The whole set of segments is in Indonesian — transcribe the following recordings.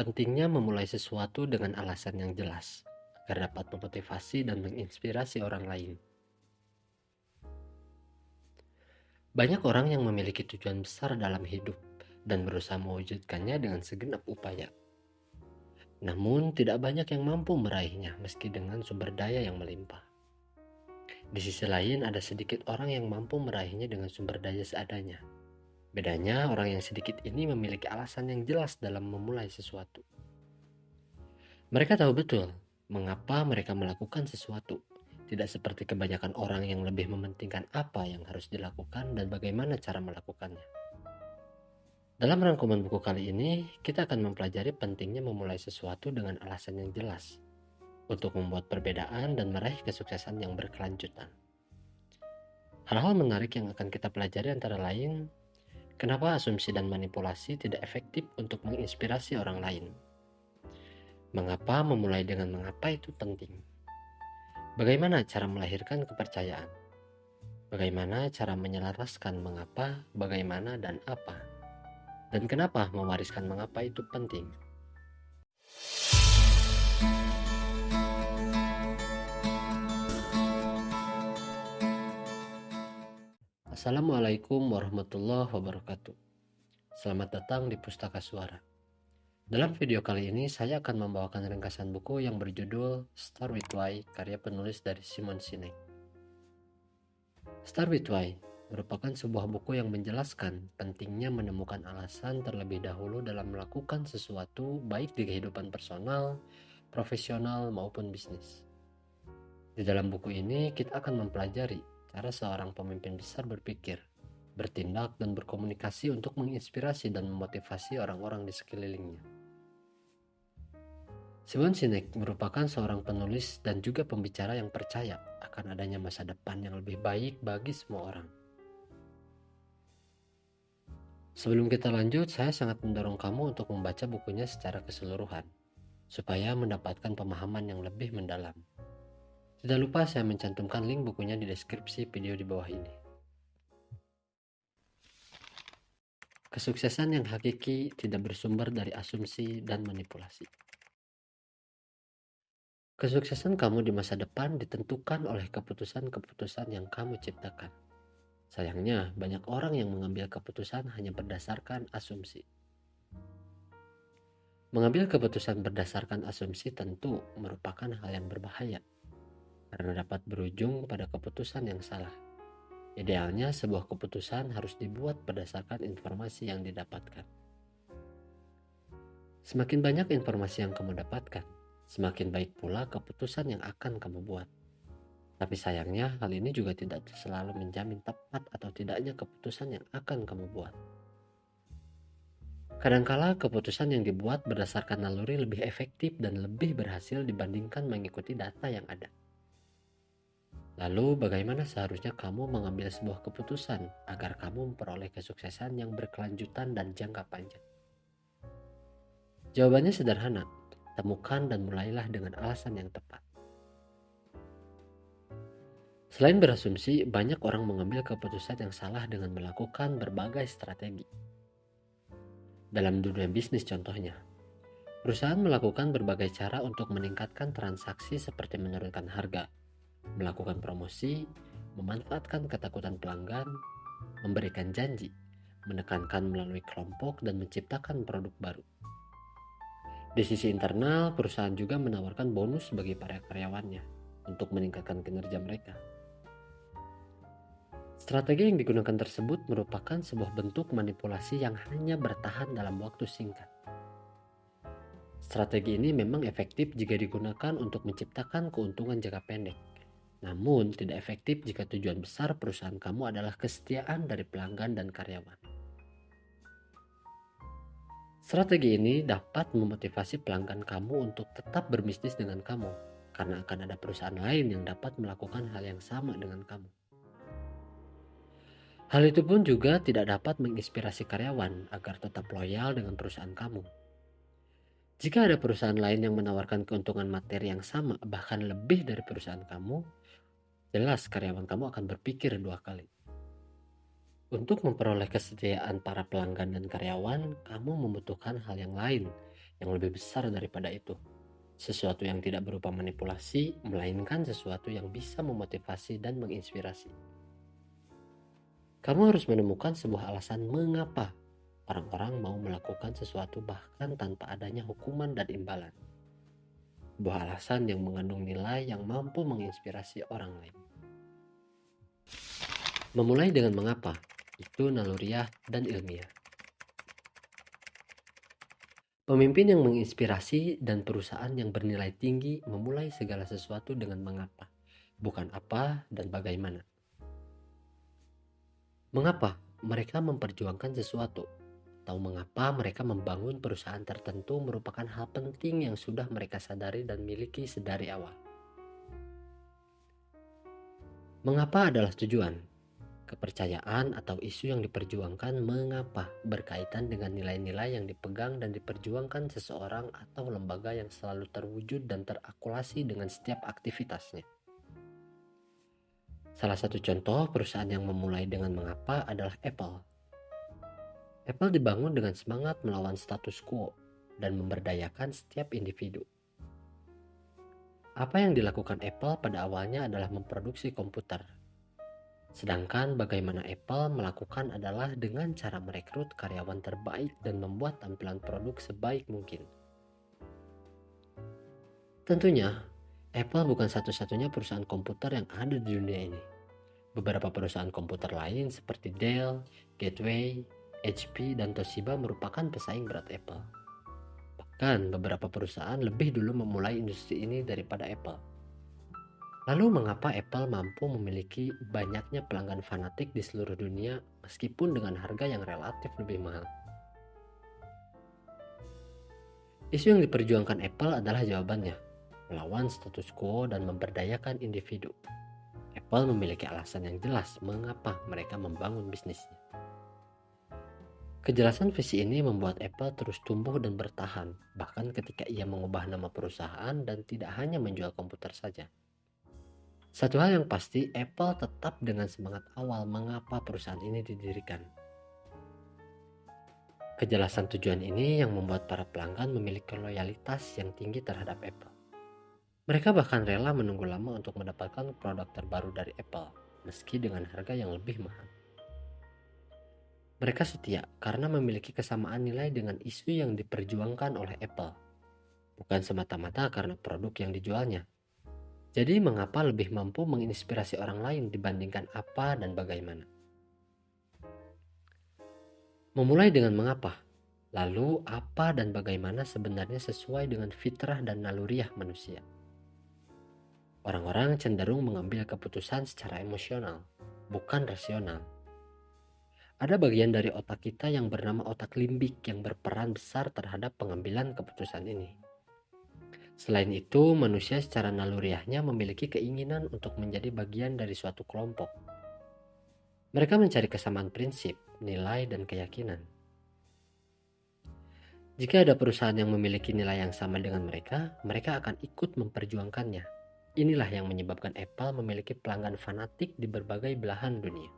Pentingnya memulai sesuatu dengan alasan yang jelas, agar dapat memotivasi dan menginspirasi orang lain. Banyak orang yang memiliki tujuan besar dalam hidup dan berusaha mewujudkannya dengan segenap upaya. Namun, tidak banyak yang mampu meraihnya meski dengan sumber daya yang melimpah. Di sisi lain, ada sedikit orang yang mampu meraihnya dengan sumber daya seadanya. Bedanya, orang yang sedikit ini memiliki alasan yang jelas dalam memulai sesuatu. Mereka tahu betul mengapa mereka melakukan sesuatu, tidak seperti kebanyakan orang yang lebih mementingkan apa yang harus dilakukan dan bagaimana cara melakukannya. Dalam rangkuman buku kali ini, kita akan mempelajari pentingnya memulai sesuatu dengan alasan yang jelas untuk membuat perbedaan dan meraih kesuksesan yang berkelanjutan. Hal-hal menarik yang akan kita pelajari antara lain, kenapa asumsi dan manipulasi tidak efektif untuk menginspirasi orang lain. Mengapa memulai dengan mengapa itu penting? Bagaimana cara melahirkan kepercayaan? Bagaimana cara menyelaraskan mengapa, bagaimana, dan apa? Dan kenapa mewariskan mengapa itu penting? Assalamualaikum warahmatullahi wabarakatuh. Selamat datang di Pustaka Suara. Dalam video kali ini, saya akan membawakan ringkasan buku yang berjudul Start With Why, karya penulis dari Simon Sinek. Start With Why merupakan sebuah buku yang menjelaskan pentingnya menemukan alasan terlebih dahulu dalam melakukan sesuatu, baik di kehidupan personal, profesional, maupun bisnis. Di dalam buku ini, kita akan mempelajari cara seorang pemimpin besar berpikir, bertindak, dan berkomunikasi untuk menginspirasi dan memotivasi orang-orang di sekelilingnya. Simon Sinek merupakan seorang penulis dan juga pembicara yang percaya akan adanya masa depan yang lebih baik bagi semua orang. Sebelum kita lanjut, saya sangat mendorong kamu untuk membaca bukunya secara keseluruhan, supaya mendapatkan pemahaman yang lebih mendalam. Tidak lupa saya mencantumkan link bukunya di deskripsi video di bawah ini. Kesuksesan yang hakiki tidak bersumber dari asumsi dan manipulasi. Kesuksesan kamu di masa depan ditentukan oleh keputusan-keputusan yang kamu ciptakan. Sayangnya, banyak orang yang mengambil keputusan hanya berdasarkan asumsi. Mengambil keputusan berdasarkan asumsi tentu merupakan hal yang berbahaya, karena dapat berujung pada keputusan yang salah. Idealnya, sebuah keputusan harus dibuat berdasarkan informasi yang didapatkan. Semakin banyak informasi yang kamu dapatkan, semakin baik pula keputusan yang akan kamu buat. Tapi sayangnya, hal ini juga tidak selalu menjamin tepat atau tidaknya keputusan yang akan kamu buat. Kadangkala keputusan yang dibuat berdasarkan naluri lebih efektif dan lebih berhasil dibandingkan mengikuti data yang ada. Lalu, bagaimana seharusnya kamu mengambil sebuah keputusan agar kamu memperoleh kesuksesan yang berkelanjutan dan jangka panjang? Jawabannya sederhana, temukan dan mulailah dengan alasan yang tepat. Selain berasumsi, banyak orang mengambil keputusan yang salah dengan melakukan berbagai strategi. Dalam dunia bisnis contohnya, perusahaan melakukan berbagai cara untuk meningkatkan transaksi seperti menurunkan harga, melakukan promosi, memanfaatkan ketakutan pelanggan, memberikan janji, menekankan melalui kelompok, dan menciptakan produk baru. Di sisi internal, perusahaan juga menawarkan bonus bagi para karyawannya untuk meningkatkan kinerja mereka. Strategi yang digunakan tersebut merupakan sebuah bentuk manipulasi yang hanya bertahan dalam waktu singkat. Strategi ini memang efektif jika digunakan untuk menciptakan keuntungan jangka pendek, namun tidak efektif jika tujuan besar perusahaan kamu adalah kesetiaan dari pelanggan dan karyawan. Strategi ini dapat memotivasi pelanggan kamu untuk tetap berbisnis dengan kamu, karena akan ada perusahaan lain yang dapat melakukan hal yang sama dengan kamu. Hal itu pun juga tidak dapat menginspirasi karyawan agar tetap loyal dengan perusahaan kamu. Jika ada perusahaan lain yang menawarkan keuntungan materi yang sama, bahkan lebih dari perusahaan kamu, jelas karyawan kamu akan berpikir dua kali. Untuk memperoleh kesetiaan para pelanggan dan karyawan, kamu membutuhkan hal yang lain, yang lebih besar daripada itu. Sesuatu yang tidak berupa manipulasi, melainkan sesuatu yang bisa memotivasi dan menginspirasi. Kamu harus menemukan sebuah alasan mengapa orang-orang mau melakukan sesuatu bahkan tanpa adanya hukuman dan imbalan. Sebuah alasan yang mengandung nilai yang mampu menginspirasi orang lain. Memulai dengan mengapa, itu naluriah dan ilmiah. Pemimpin yang menginspirasi dan perusahaan yang bernilai tinggi memulai segala sesuatu dengan mengapa, bukan apa dan bagaimana. Mengapa mereka memperjuangkan sesuatu, atau mengapa mereka membangun perusahaan tertentu merupakan hal penting yang sudah mereka sadari dan miliki sedari awal. Mengapa adalah tujuan, kepercayaan atau isu yang diperjuangkan mengapa berkaitan dengan nilai-nilai yang dipegang dan diperjuangkan seseorang atau lembaga yang selalu terwujud dan terakulasi dengan setiap aktivitasnya. Salah satu contoh perusahaan yang memulai dengan mengapa adalah Apple. Apple dibangun dengan semangat melawan status quo dan memberdayakan setiap individu. Apa yang dilakukan Apple pada awalnya adalah memproduksi komputer. Sedangkan bagaimana Apple melakukan adalah dengan cara merekrut karyawan terbaik dan membuat tampilan produk sebaik mungkin. Tentunya, Apple bukan satu-satunya perusahaan komputer yang ada di dunia ini. Beberapa perusahaan komputer lain seperti Dell, Gateway, HP, dan Toshiba merupakan pesaing berat Apple. Bahkan beberapa perusahaan lebih dulu memulai industri ini daripada Apple. Lalu mengapa Apple mampu memiliki banyaknya pelanggan fanatik di seluruh dunia meskipun dengan harga yang relatif lebih mahal? Isu yang diperjuangkan Apple adalah jawabannya, melawan status quo dan memberdayakan individu. Apple memiliki alasan yang jelas mengapa mereka membangun bisnisnya. Kejelasan visi ini membuat Apple terus tumbuh dan bertahan, bahkan ketika ia mengubah nama perusahaan dan tidak hanya menjual komputer saja. Satu hal yang pasti, Apple tetap dengan semangat awal mengapa perusahaan ini didirikan. Kejelasan tujuan ini yang membuat para pelanggan memiliki loyalitas yang tinggi terhadap Apple. Mereka bahkan rela menunggu lama untuk mendapatkan produk terbaru dari Apple, meski dengan harga yang lebih mahal. Mereka setia karena memiliki kesamaan nilai dengan isu yang diperjuangkan oleh Apple, bukan semata-mata karena produk yang dijualnya. Jadi mengapa lebih mampu menginspirasi orang lain dibandingkan apa dan bagaimana? Memulai dengan mengapa, lalu apa dan bagaimana sebenarnya sesuai dengan fitrah dan naluriah manusia. Orang-orang cenderung mengambil keputusan secara emosional, bukan rasional. Ada bagian dari otak kita yang bernama otak limbik yang berperan besar terhadap pengambilan keputusan ini. Selain itu, manusia secara naluriahnya memiliki keinginan untuk menjadi bagian dari suatu kelompok. Mereka mencari kesamaan prinsip, nilai, dan keyakinan. Jika ada perusahaan yang memiliki nilai yang sama dengan mereka, mereka akan ikut memperjuangkannya. Inilah yang menyebabkan Apple memiliki pelanggan fanatik di berbagai belahan dunia.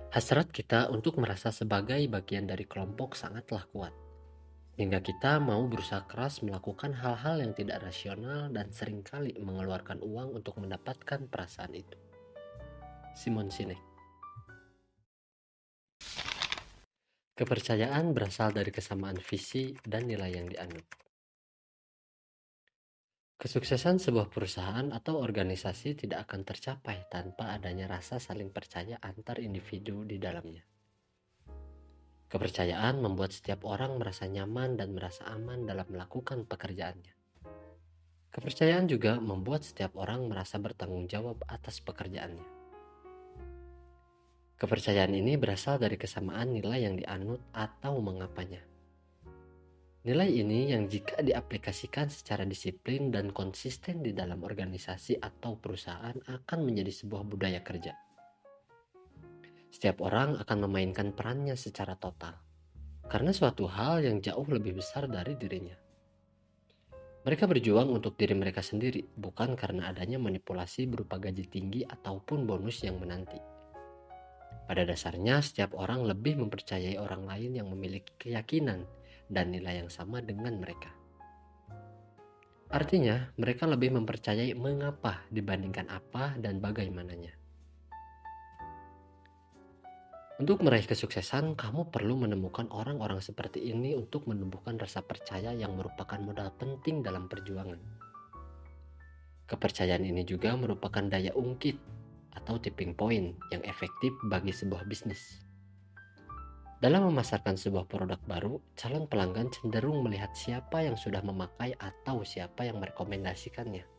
Hasrat kita untuk merasa sebagai bagian dari kelompok sangatlah kuat, hingga kita mau berusaha keras melakukan hal-hal yang tidak rasional dan seringkali mengeluarkan uang untuk mendapatkan perasaan itu. Simon Sinek. Kepercayaan berasal dari kesamaan visi dan nilai yang dianut. Kesuksesan sebuah perusahaan atau organisasi tidak akan tercapai tanpa adanya rasa saling percaya antar individu di dalamnya. Kepercayaan membuat setiap orang merasa nyaman dan merasa aman dalam melakukan pekerjaannya. Kepercayaan juga membuat setiap orang merasa bertanggung jawab atas pekerjaannya. Kepercayaan ini berasal dari kesamaan nilai yang dianut atau mengapanya. Nilai ini yang jika diaplikasikan secara disiplin dan konsisten di dalam organisasi atau perusahaan akan menjadi sebuah budaya kerja. Setiap orang akan memainkan perannya secara total, karena suatu hal yang jauh lebih besar dari dirinya. Mereka berjuang untuk diri mereka sendiri, bukan karena adanya manipulasi berupa gaji tinggi ataupun bonus yang menanti. Pada dasarnya, setiap orang lebih mempercayai orang lain yang memiliki keyakinan dan nilai yang sama dengan mereka. Artinya, mereka lebih mempercayai mengapa dibandingkan apa dan bagaimananya. Untuk meraih kesuksesan, kamu perlu menemukan orang-orang seperti ini untuk menumbuhkan rasa percaya yang merupakan modal penting dalam perjuangan. Kepercayaan ini juga merupakan daya ungkit atau tipping point yang efektif bagi sebuah bisnis. Dalam memasarkan sebuah produk baru, calon pelanggan cenderung melihat siapa yang sudah memakai atau siapa yang merekomendasikannya.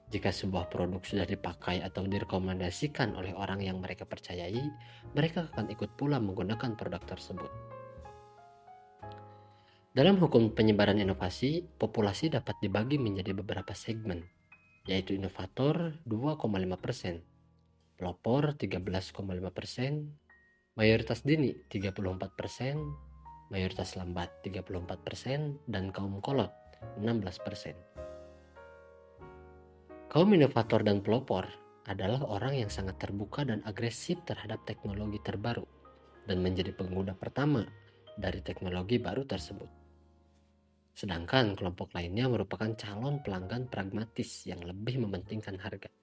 Jika sebuah produk sudah dipakai atau direkomendasikan oleh orang yang mereka percayai, mereka akan ikut pula menggunakan produk tersebut. Dalam hukum penyebaran inovasi, populasi dapat dibagi menjadi beberapa segmen, yaitu inovator 2,5%, pelopor 13,5%, mayoritas dini 34%, mayoritas lambat 34%, dan kaum kolot 16%. Kaum inovator dan pelopor adalah orang yang sangat terbuka dan agresif terhadap teknologi terbaru dan menjadi pengguna pertama dari teknologi baru tersebut. Sedangkan kelompok lainnya merupakan calon pelanggan pragmatis yang lebih mementingkan harga.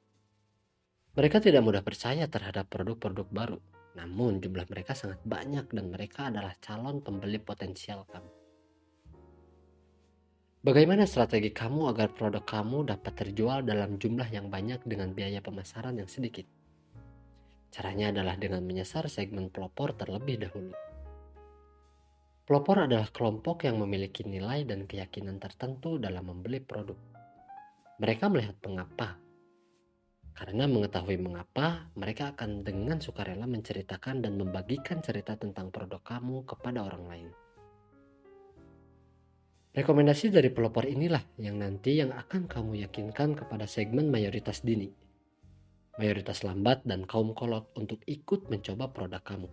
Mereka tidak mudah percaya terhadap produk-produk baru, namun jumlah mereka sangat banyak dan mereka adalah calon pembeli potensial kamu. Bagaimana strategi kamu agar produk kamu dapat terjual dalam jumlah yang banyak dengan biaya pemasaran yang sedikit? Caranya adalah dengan menyasar segmen pelopor terlebih dahulu. Pelopor adalah kelompok yang memiliki nilai dan keyakinan tertentu dalam membeli produk. Mereka melihat mengapa. Karena mengetahui mengapa, mereka akan dengan sukarela menceritakan dan membagikan cerita tentang produk kamu kepada orang lain. Rekomendasi dari pelopor inilah yang nanti yang akan kamu yakinkan kepada segmen mayoritas dini, mayoritas lambat, dan kaum kolot untuk ikut mencoba produk kamu.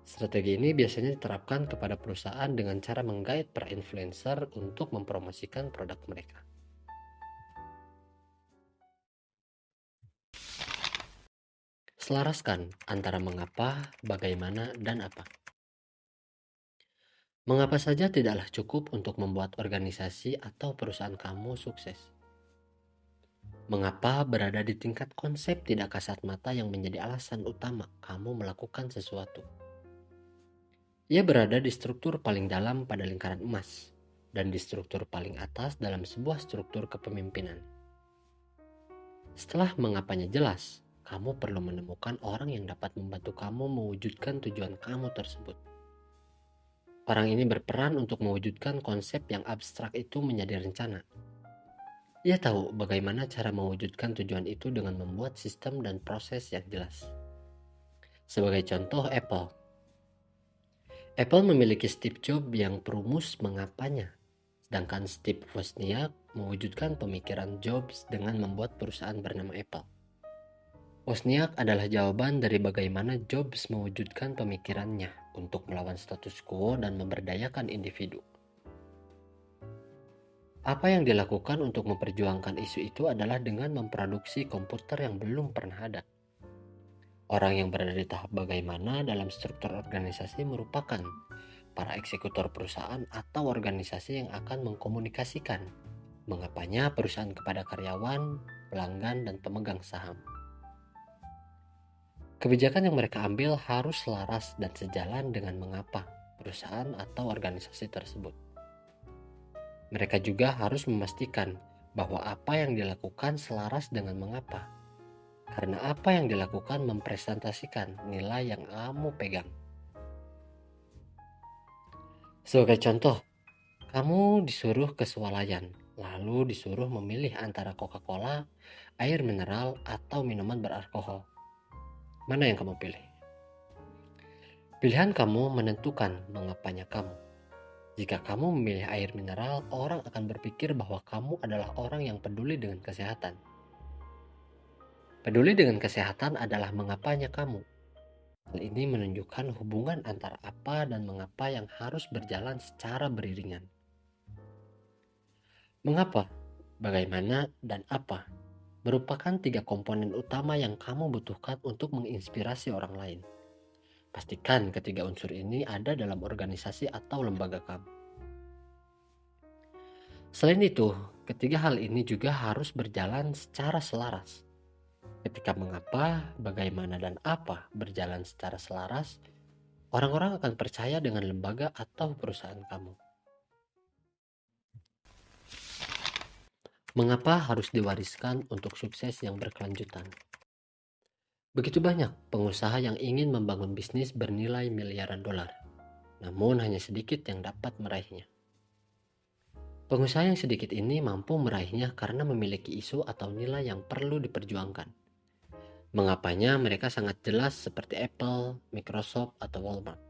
Strategi ini biasanya diterapkan kepada perusahaan dengan cara menggait para influencer untuk mempromosikan produk mereka. Selaraskan antara mengapa, bagaimana, dan apa. Mengapa saja tidaklah cukup untuk membuat organisasi atau perusahaan kamu sukses. Mengapa berada di tingkat konsep tidak kasat mata yang menjadi alasan utama kamu melakukan sesuatu. Ia berada di struktur paling dalam pada lingkaran emas dan di struktur paling atas dalam sebuah struktur kepemimpinan. Setelah mengapanya jelas, kamu perlu menemukan orang yang dapat membantu kamu mewujudkan tujuan kamu tersebut. Orang ini berperan untuk mewujudkan konsep yang abstrak itu menjadi rencana. Ia tahu bagaimana cara mewujudkan tujuan itu dengan membuat sistem dan proses yang jelas. Sebagai contoh, Apple. Apple memiliki Steve Jobs yang perumus mengapanya, sedangkan Steve Wozniak mewujudkan pemikiran Jobs dengan membuat perusahaan bernama Apple. Wozniak adalah jawaban dari bagaimana Jobs mewujudkan pemikirannya untuk melawan status quo dan memberdayakan individu. Apa yang dilakukan untuk memperjuangkan isu itu adalah dengan memproduksi komputer yang belum pernah ada. Orang yang berada di tahap bagaimana dalam struktur organisasi merupakan para eksekutor perusahaan atau organisasi yang akan mengkomunikasikan mengapanya perusahaan kepada karyawan, pelanggan, dan pemegang saham. Kebijakan yang mereka ambil harus selaras dan sejalan dengan mengapa perusahaan atau organisasi tersebut. Mereka juga harus memastikan bahwa apa yang dilakukan selaras dengan mengapa. Karena apa yang dilakukan mempresentasikan nilai yang kamu pegang. Sebagai contoh, kamu disuruh ke swalayan, lalu disuruh memilih antara Coca-Cola, air mineral, atau minuman beralkohol. Mana yang kamu pilih? Pilihan kamu menentukan mengapanya kamu. Jika kamu memilih air mineral, orang akan berpikir bahwa kamu adalah orang yang peduli dengan kesehatan. Peduli dengan kesehatan adalah mengapanya kamu. Hal ini menunjukkan hubungan antara apa dan mengapa yang harus berjalan secara beriringan. Mengapa, bagaimana, dan apa merupakan 3 komponen utama yang kamu butuhkan untuk menginspirasi orang lain. Pastikan ketiga unsur ini ada dalam organisasi atau lembaga kamu. Selain itu, ketiga hal ini juga harus berjalan secara selaras. Ketika mengapa, bagaimana, dan apa berjalan secara selaras, orang-orang akan percaya dengan lembaga atau perusahaan kamu. Mengapa harus diwariskan untuk sukses yang berkelanjutan? Begitu banyak pengusaha yang ingin membangun bisnis bernilai miliaran dolar, namun hanya sedikit yang dapat meraihnya. Pengusaha yang sedikit ini mampu meraihnya karena memiliki isu atau nilai yang perlu diperjuangkan. Mengapanya mereka sangat jelas seperti Apple, Microsoft, atau Walmart.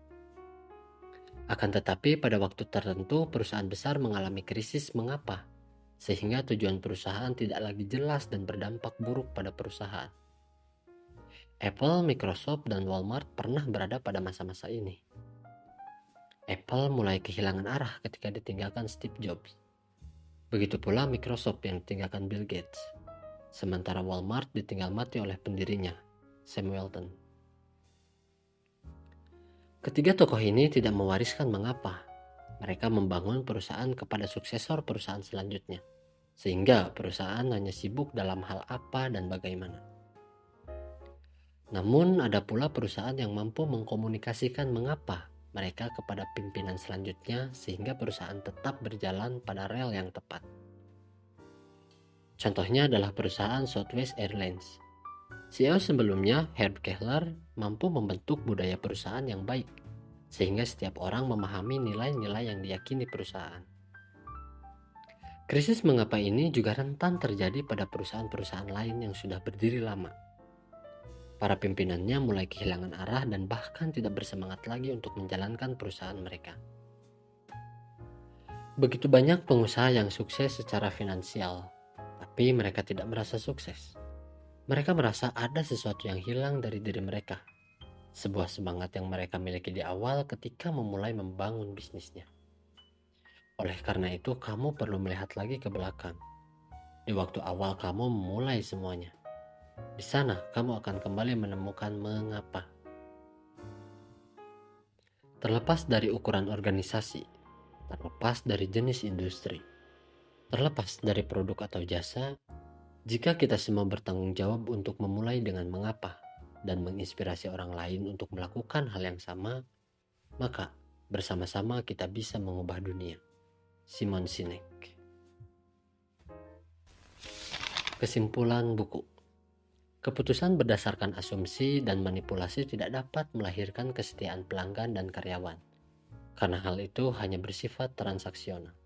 Akan tetapi pada waktu tertentu perusahaan besar mengalami krisis mengapa, sehingga tujuan perusahaan tidak lagi jelas dan berdampak buruk pada perusahaan. Apple, Microsoft, dan Walmart pernah berada pada masa-masa ini. Apple mulai kehilangan arah ketika ditinggalkan Steve Jobs. Begitu pula Microsoft yang ditinggalkan Bill Gates. Sementara Walmart ditinggal mati oleh pendirinya, Sam Walton. Ketiga tokoh ini tidak mewariskan mengapa. Mereka membangun perusahaan kepada suksesor perusahaan selanjutnya, sehingga perusahaan hanya sibuk dalam hal apa dan bagaimana. Namun ada pula perusahaan yang mampu mengkomunikasikan mengapa mereka kepada pimpinan selanjutnya sehingga perusahaan tetap berjalan pada rel yang tepat. Contohnya adalah perusahaan Southwest Airlines. CEO sebelumnya, Herb Kehler, mampu membentuk budaya perusahaan yang baik, sehingga setiap orang memahami nilai-nilai yang diyakini perusahaan. Krisis mengapa ini juga rentan terjadi pada perusahaan-perusahaan lain yang sudah berdiri lama. Para pimpinannya mulai kehilangan arah dan bahkan tidak bersemangat lagi untuk menjalankan perusahaan mereka. Begitu banyak pengusaha yang sukses secara finansial, tapi mereka tidak merasa sukses. Mereka merasa ada sesuatu yang hilang dari diri mereka. Sebuah semangat yang mereka miliki di awal ketika memulai membangun bisnisnya. Oleh karena itu, kamu perlu melihat lagi ke belakang. Di waktu awal kamu memulai semuanya. Di sana, kamu akan kembali menemukan mengapa. Terlepas dari ukuran organisasi, terlepas dari jenis industri, terlepas dari produk atau jasa, jika kita semua bertanggung jawab untuk memulai dengan mengapa dan menginspirasi orang lain untuk melakukan hal yang sama, maka bersama-sama kita bisa mengubah dunia. Simon Sinek. Kesimpulan buku. Keputusan berdasarkan asumsi dan manipulasi tidak dapat melahirkan kesetiaan pelanggan dan karyawan, karena hal itu hanya bersifat transaksional.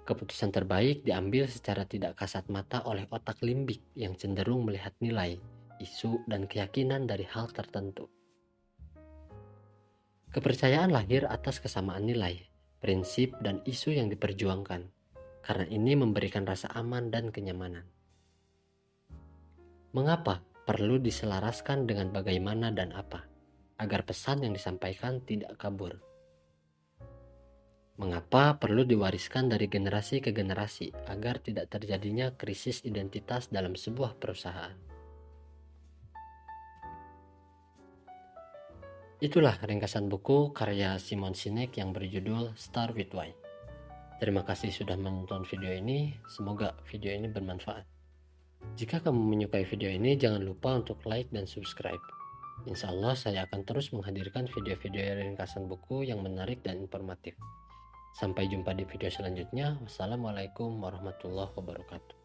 Keputusan terbaik diambil secara tidak kasat mata oleh otak limbik yang cenderung melihat nilai, isu, dan keyakinan dari hal tertentu. Kepercayaan lahir atas kesamaan nilai, prinsip, dan isu yang diperjuangkan, karena ini memberikan rasa aman dan kenyamanan. Mengapa perlu diselaraskan dengan bagaimana dan apa, agar pesan yang disampaikan tidak kabur? Mengapa perlu diwariskan dari generasi ke generasi agar tidak terjadinya krisis identitas dalam sebuah perusahaan? Itulah ringkasan buku karya Simon Sinek yang berjudul Start with Why. Terima kasih sudah menonton video ini, semoga video ini bermanfaat. Jika kamu menyukai video ini, jangan lupa untuk like dan subscribe. Insya Allah saya akan terus menghadirkan video-video ringkasan buku yang menarik dan informatif. Sampai jumpa di video selanjutnya. Wassalamualaikum warahmatullahi wabarakatuh.